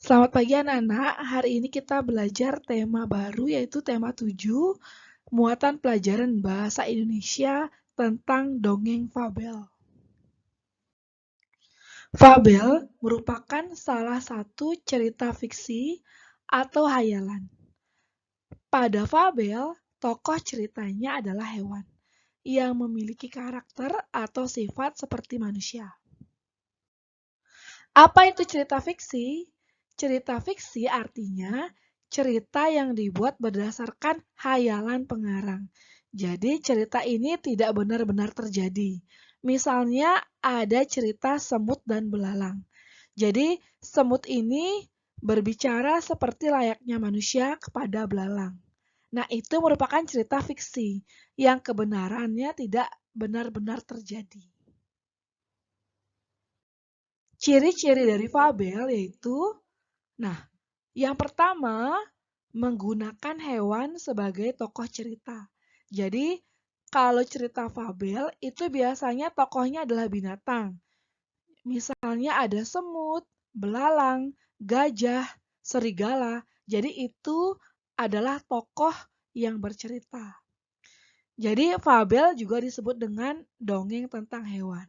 Selamat pagi anak-anak, hari ini kita belajar tema baru yaitu tema 7, muatan pelajaran bahasa Indonesia tentang dongeng fabel. Fabel merupakan salah satu cerita fiksi atau hayalan. Pada fabel, tokoh ceritanya adalah hewan yang memiliki karakter atau sifat seperti manusia. Apa itu cerita fiksi? Cerita fiksi artinya cerita yang dibuat berdasarkan hayalan pengarang. Jadi cerita ini tidak benar-benar terjadi. Misalnya ada cerita semut dan belalang. Jadi semut ini berbicara seperti layaknya manusia kepada belalang. Nah, itu merupakan cerita fiksi yang kebenarannya tidak benar-benar terjadi. Ciri-ciri dari fabel yaitu, nah, yang pertama menggunakan hewan sebagai tokoh cerita. Jadi, kalau cerita fabel itu biasanya tokohnya adalah binatang. Misalnya ada semut, belalang, gajah, serigala. Jadi itu adalah tokoh yang bercerita. Jadi fabel juga disebut dengan dongeng tentang hewan.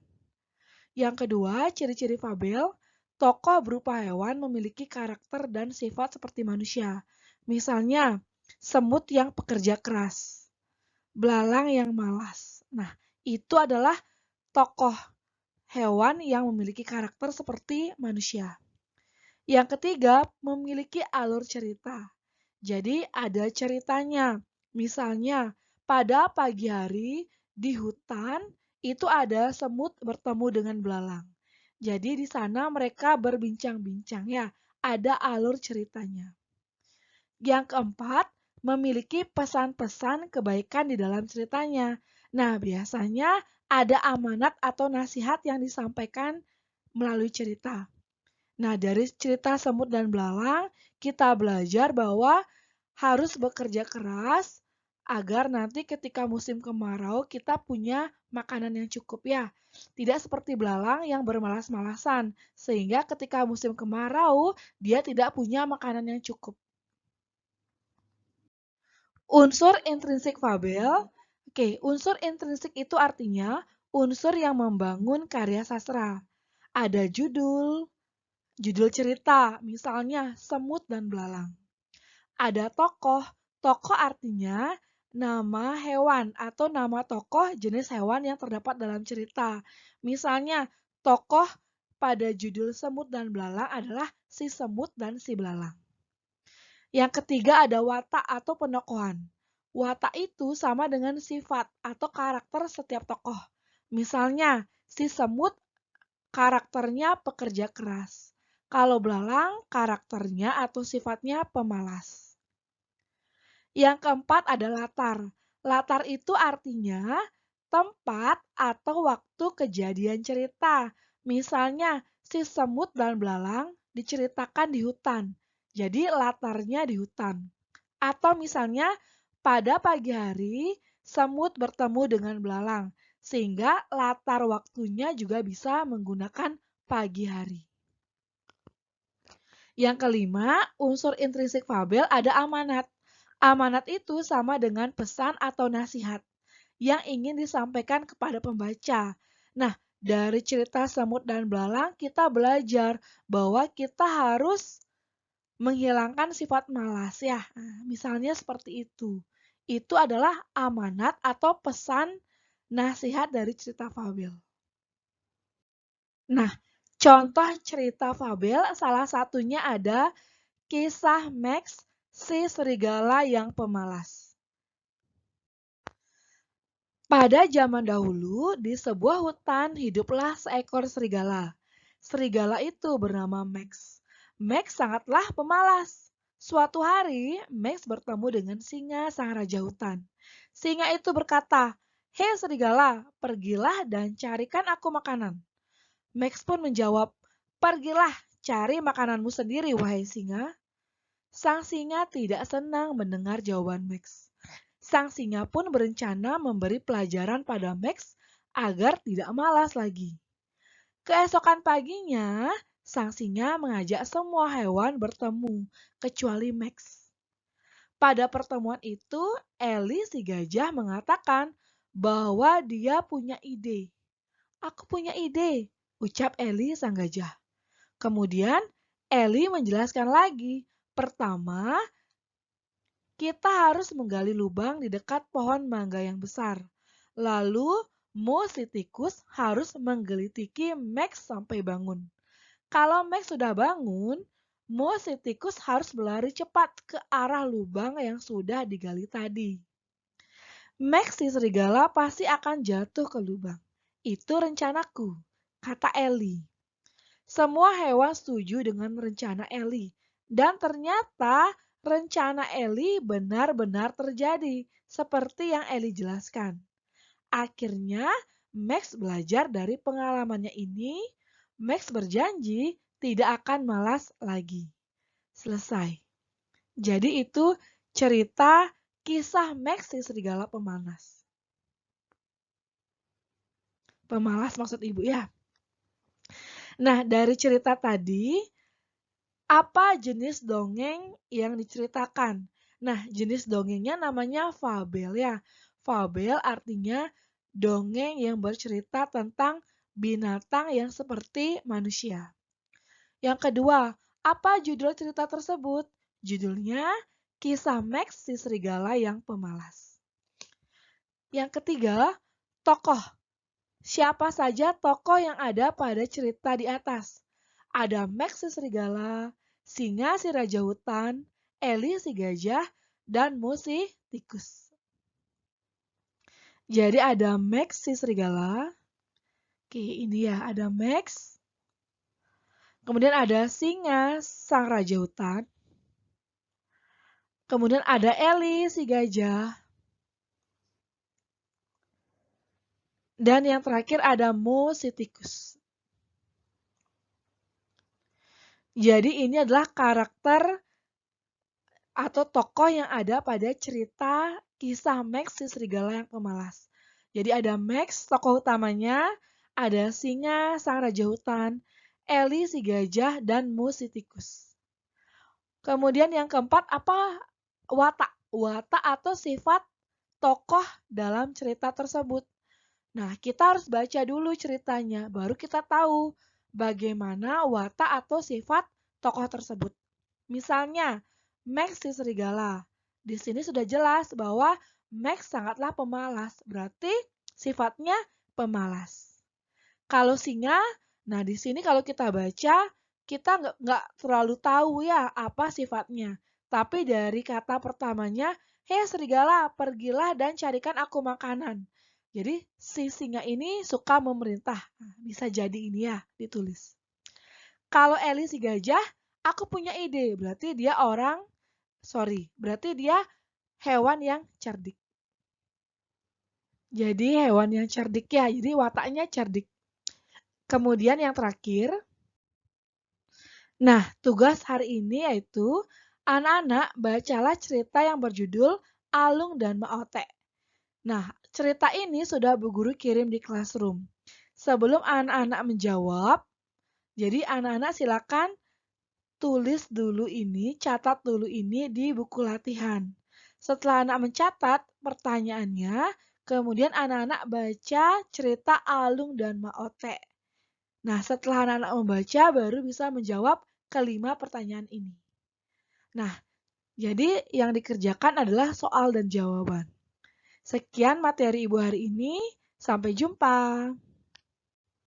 Yang kedua, ciri-ciri fabel, tokoh berupa hewan memiliki karakter dan sifat seperti manusia. Misalnya, semut yang pekerja keras, belalang yang malas. Nah, itu adalah tokoh hewan yang memiliki karakter seperti manusia. Yang ketiga, memiliki alur cerita. Jadi, ada ceritanya. Misalnya, pada pagi hari di hutan itu ada semut bertemu dengan belalang. Jadi di sana mereka berbincang-bincang ya, ada alur ceritanya. Yang keempat, memiliki pesan-pesan kebaikan di dalam ceritanya. Nah, biasanya ada amanat atau nasihat yang disampaikan melalui cerita. Nah, dari cerita semut dan belalang, kita belajar bahwa harus bekerja keras agar nanti ketika musim kemarau kita punya makanan yang cukup ya. Tidak seperti belalang yang bermalas-malasan, sehingga ketika musim kemarau dia tidak punya makanan yang cukup. Unsur intrinsik fabel, oke, unsur intrinsik itu artinya unsur yang membangun karya sastra. Ada judul cerita, misalnya semut dan belalang. Ada tokoh. Tokoh artinya nama hewan atau nama tokoh jenis hewan yang terdapat dalam cerita. Misalnya, tokoh pada judul semut dan belalang adalah si semut dan si belalang. Yang ketiga ada watak atau penokohan. Watak itu sama dengan sifat atau karakter setiap tokoh. Misalnya, si semut karakternya pekerja keras. Kalau belalang, karakternya atau sifatnya pemalas. Yang keempat ada latar. Latar itu artinya tempat atau waktu kejadian cerita. Misalnya, si semut dan belalang diceritakan di hutan. Jadi latarnya di hutan. Atau misalnya pada pagi hari semut bertemu dengan belalang. Sehingga latar waktunya juga bisa menggunakan pagi hari. Yang kelima, unsur intrinsik fabel ada amanat. Amanat itu sama dengan pesan atau nasihat yang ingin disampaikan kepada pembaca. Nah, dari cerita semut dan belalang kita belajar bahwa kita harus menghilangkan sifat malas ya. Nah, misalnya seperti itu. Itu adalah amanat atau pesan nasihat dari cerita fabel. Nah, contoh cerita fabel salah satunya ada Kisah Max, si serigala yang pemalas. Pada zaman dahulu, di sebuah hutan hiduplah seekor serigala. Serigala itu bernama Max. Max sangatlah pemalas. Suatu hari, Max bertemu dengan singa sang raja hutan. Singa itu berkata, "Hei serigala, pergilah dan carikan aku makanan." Max pun menjawab, "Pergilah, cari makananmu sendiri, wahai singa." Sang singa tidak senang mendengar jawaban Max. Sang singa pun berencana memberi pelajaran pada Max agar tidak malas lagi. Keesokan paginya, sang singa mengajak semua hewan bertemu, kecuali Max. Pada pertemuan itu, Ellie si gajah mengatakan bahwa dia punya ide. Aku punya ide, ucap Ellie sang gajah. Kemudian Ellie menjelaskan lagi. Pertama, kita harus menggali lubang di dekat pohon mangga yang besar. Lalu, Mo si tikus harus menggelitiki Max sampai bangun. Kalau Max sudah bangun, Mo si tikus harus berlari cepat ke arah lubang yang sudah digali tadi. Max si serigala pasti akan jatuh ke lubang. Itu rencanaku, kata Ellie. Semua hewan setuju dengan rencana Ellie. Dan ternyata rencana Ellie benar-benar terjadi, seperti yang Ellie jelaskan. Akhirnya, Max belajar dari pengalamannya ini. Max berjanji tidak akan malas lagi. Selesai. Jadi itu cerita kisah Max si serigala pemalas. Pemalas maksud ibu ya. Nah, dari cerita tadi, apa jenis dongeng yang diceritakan? Nah, jenis dongengnya namanya fabel ya. Fabel artinya dongeng yang bercerita tentang binatang yang seperti manusia. Yang kedua, apa judul cerita tersebut? Judulnya Kisah Max si Serigala yang Pemalas. Yang ketiga, tokoh. Siapa saja tokoh yang ada pada cerita di atas? Ada Max si serigala, Singa si raja hutan, Ellie si gajah, dan Mo si tikus. Jadi ada Max si serigala. Oke, ini ya, ada Max. Kemudian ada Singa sang raja hutan. Kemudian ada Ellie si gajah. Dan yang terakhir ada Mo si tikus. Jadi ini adalah karakter atau tokoh yang ada pada cerita kisah Max si serigala yang pemalas. Jadi ada Max tokoh utamanya, ada Singa sang raja hutan, Ellie si gajah, dan Mo si tikus. Kemudian yang keempat apa? Watak. Watak atau sifat tokoh dalam cerita tersebut. Nah, kita harus baca dulu ceritanya, baru kita tahu bagaimana watak atau sifat tokoh tersebut. Misalnya, Max si serigala. Di sini sudah jelas bahwa Max sangatlah pemalas, berarti sifatnya pemalas. Kalau singa, nah di sini kalau kita baca, kita nggak terlalu tahu ya apa sifatnya. Tapi dari kata pertamanya, hei serigala, pergilah dan carikan aku makanan. Jadi si singa ini suka memerintah. Nah, bisa jadi ini ya ditulis. Kalau Ellie si gajah, aku punya ide. Berarti dia berarti dia hewan yang cerdik. Jadi hewan yang cerdik ya, jadi wataknya cerdik. Kemudian yang terakhir, nah tugas hari ini yaitu anak-anak bacalah cerita yang berjudul Alung dan Maote. Nah, cerita ini sudah Bu Guru kirim di classroom. Sebelum anak-anak menjawab, jadi anak-anak silakan tulis dulu ini, catat dulu ini di buku latihan. Setelah anak mencatat pertanyaannya, kemudian anak-anak baca cerita Alung dan Maote. Nah, setelah anak-anak membaca, baru bisa menjawab kelima pertanyaan ini. Nah, jadi yang dikerjakan adalah soal dan jawaban. Sekian materi Ibu hari ini. Sampai jumpa.